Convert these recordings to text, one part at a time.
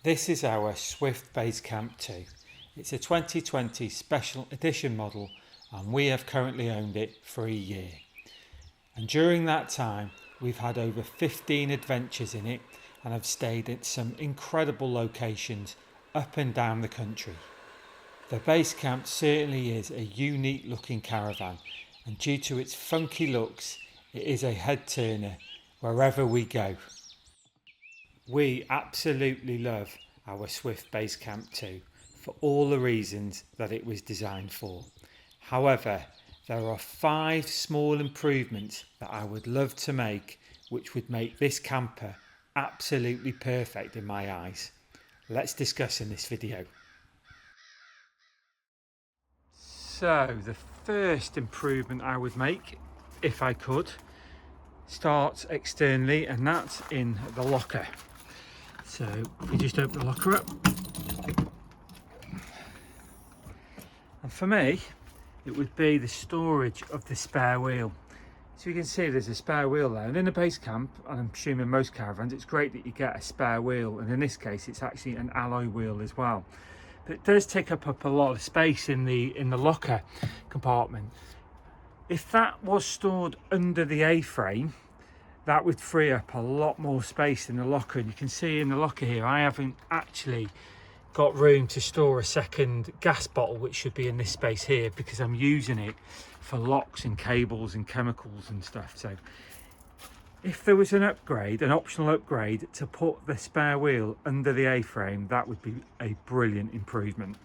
This is our Swift Basecamp 2. It's a 2020 special edition model and we have currently owned it for a year. And during that time we've had over 15 adventures in it and have stayed at some incredible locations up and down the country. The Basecamp certainly is a unique looking caravan, and due to its funky looks it is a head turner wherever we go. We absolutely love our Swift Basecamp 2 for all the reasons that it was designed for. However, there are 5 small improvements that I would love to make which would make this camper absolutely perfect in my eyes. Let's discuss in this video. So the first improvement I would make, if I could, starts externally, and that's in the locker. So you just open the locker up, and for me it would be the storage of the spare wheel. So you can see there's a spare wheel there, and in a base camp, and I'm assuming most caravans, it's great that you get a spare wheel, and in this case it's actually an alloy wheel as well. But it does take up a lot of space in the locker compartment. If that was stored under the A-frame, that would free up a lot more space in the locker. And you can see in the locker here I haven't actually got room to store a second gas bottle, which should be in this space here, because I'm using it for locks and cables and chemicals and stuff. So if there was an upgrade, an optional upgrade to put the spare wheel under the A-frame, that would be a brilliant improvement.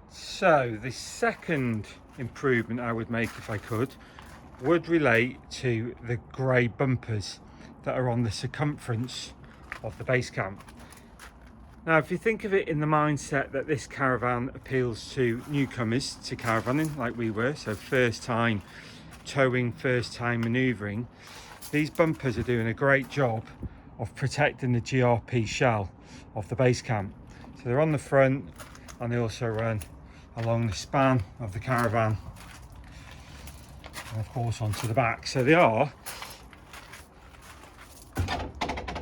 So the second improvement I would make, if I could, would relate to the grey bumpers that are on the circumference of the base camp. Now, if you think of it in the mindset that this caravan appeals to newcomers to caravanning like we were, so first time towing, first time manoeuvring, these bumpers are doing a great job of protecting the GRP shell of the base camp. So they're on the front, and they also run along the span of the caravan, and of course onto the back. So they are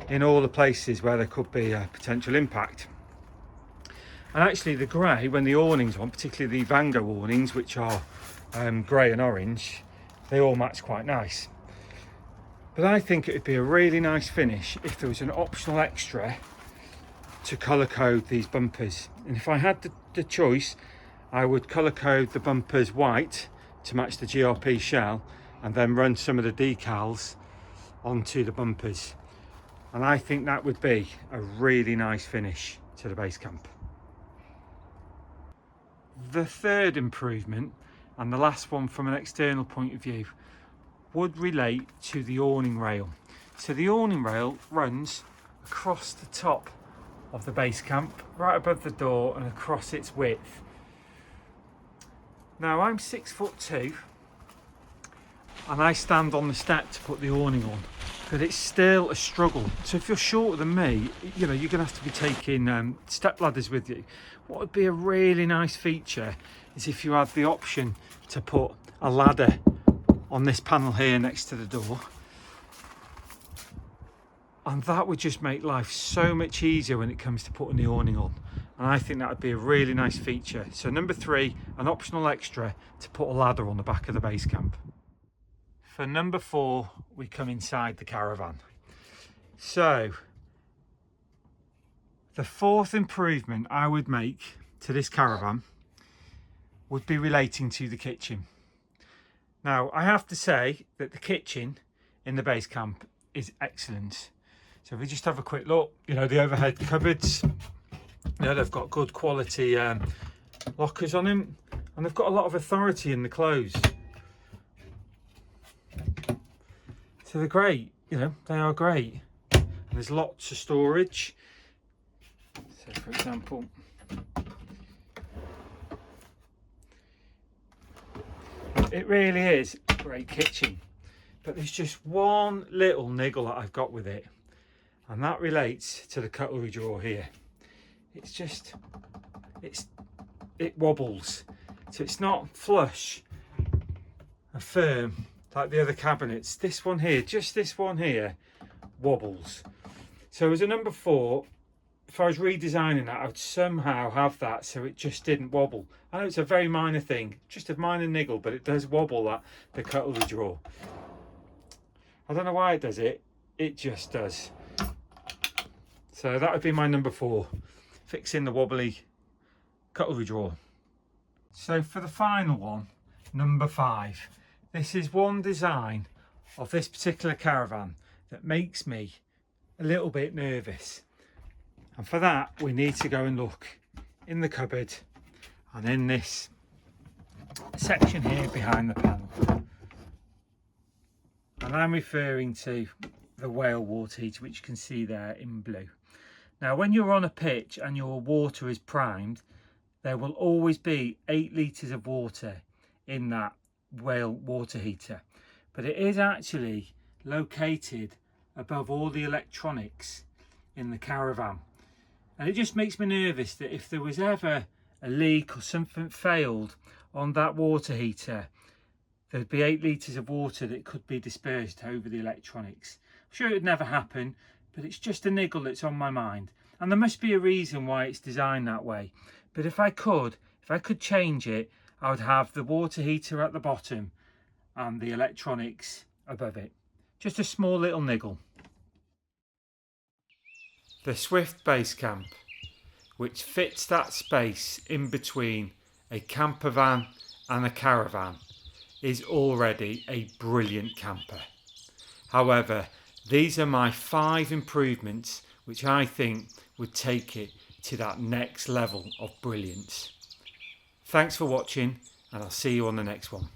in all the places where there could be a potential impact. And actually the grey, when the awnings on, particularly the Vango awnings, which are grey and orange, they all match quite nice. But I think it would be a really nice finish if there was an optional extra to colour code these bumpers. And if I had the choice, I would colour code the bumpers white to match the GRP shell, and then run some of the decals onto the bumpers. And I think that would be a really nice finish to the base camp. The third improvement, and the last one from an external point of view, would relate to the awning rail. So the awning rail runs across the top of the base camp, right above the door and across its width. Now I'm 6'2", and I stand on the step to put the awning on, but it's still a struggle. So if you're shorter than me, you know, you're gonna have to be taking step ladders with you. What would be a really nice feature is if you had the option to put a ladder on this panel here next to the door, and that would just make life so much easier when it comes to putting the awning on. And I think that would be a really nice feature. So number 3, an optional extra to put a ladder on the back of the base camp. For number 4, we come inside the caravan. So the fourth improvement I would make to this caravan would be relating to the kitchen. Now I have to say that the kitchen in the base camp is excellent. So if we just have a quick look, you know, the overhead cupboards, you know, they've got good quality lockers on them, and they've got a lot of authority in the clothes. So they're great, you know, they are great. And there's lots of storage. So for example, it really is a great kitchen. But there's just one little niggle that I've got with it, and that relates to the cutlery drawer here. It's just, it wobbles. So it's not flush and firm like the other cabinets. This one here, just this one here, wobbles. So as a number 4, if I was redesigning that, I would somehow have that so it just didn't wobble. I know it's a very minor thing, just a minor niggle, but it does wobble, that the cutlery drawer. I don't know why it does it, it just does. So that would be my number 4, fixing the wobbly cutlery drawer. So for the final one, number 5, this is one design of this particular caravan that makes me a little bit nervous. And for that, we need to go and look in the cupboard and in this section here behind the panel. And I'm referring to the whale water heater, which you can see there in blue. Now, when you're on a pitch and your water is primed, there will always be 8 litres of water in that whale water heater. But it is actually located above all the electronics in the Caravan. And it just makes me nervous that if there was ever a leak or something failed on that water heater, there'd be 8 litres of water that could be dispersed over the electronics. I'm sure it would never happen, but it's just a niggle that's on my mind. And there must be a reason why it's designed that way. But if I could change it, I would have the water heater at the bottom and the electronics above it. Just a small little niggle. The Swift Basecamp, which fits that space in between a camper van and a caravan, is already a brilliant camper. However, these are my 5 improvements which I think would take it to that next level of brilliance. Thanks for watching, and I'll see you on the next one.